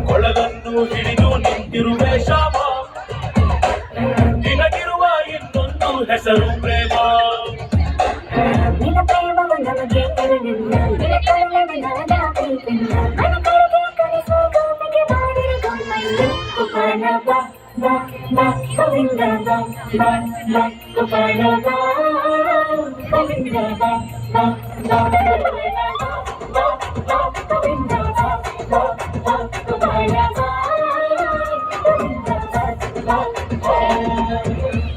ಕೊಳಗನ್ನು ಹಿಡಿದು ನಿಂತಿರುವೆ ಶ್ಯಾಮ ನಿನಗಿರುವ ಇನ್ನೊಂದು ಹೆಸರು ಪ್ರೇಮ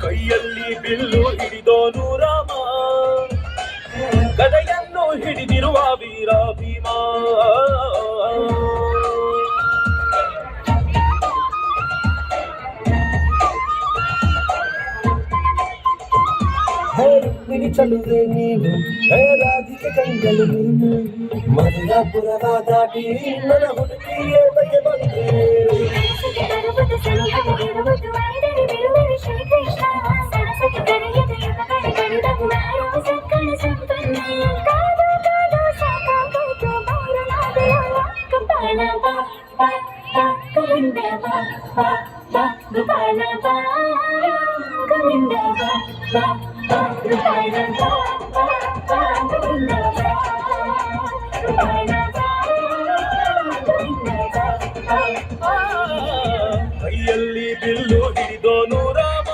ಕೈಯಲ್ಲಿ ಬಿಲ್ಲು ಹಿಡಿದೋನು ರಾಮ ಗದೆಯನ್ನು ಹಿಡಿದಿರುವ ವೀರ ಭೀಮ ರುಕ್ಮಿಣಿ ಚಲುವೆ ನೀನು ರಾಧಿಕೆ ಕಂಗಲು ನೀನು ಮಧುರಾಪುರವ ದಾಟಿ ನನ್ನ ಹುಡುಗಿಯೇ ಬಗೆ ಬಂದೆ ಕೈಯಲ್ಲಿ ಬಿಲ್ಲು ಹಿಡಿದೋನು ರಾಮ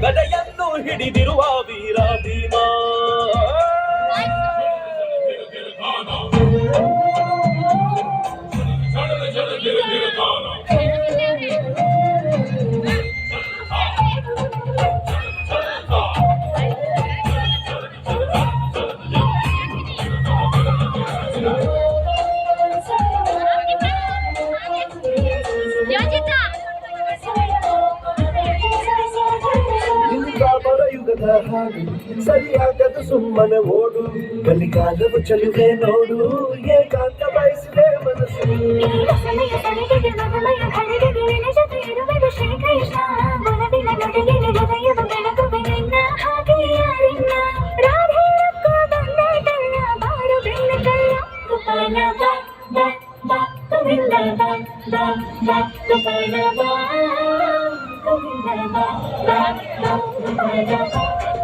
ಗದೆಯನ್ನು ಹಿಡಿದಿರುವ ವೀರ ಭೀಮ ಯುಗದ ಹಾಡು ಸರಿಯಾಗದು ಸುಮ್ಮನೆ ಓಡು ಕಲಿಕಾಲವು ಚಲುವೆ ನೋಡು ಏಕಾಂತ ಬಯಸಿದೆ ಮನಸ್ಸು Govinda,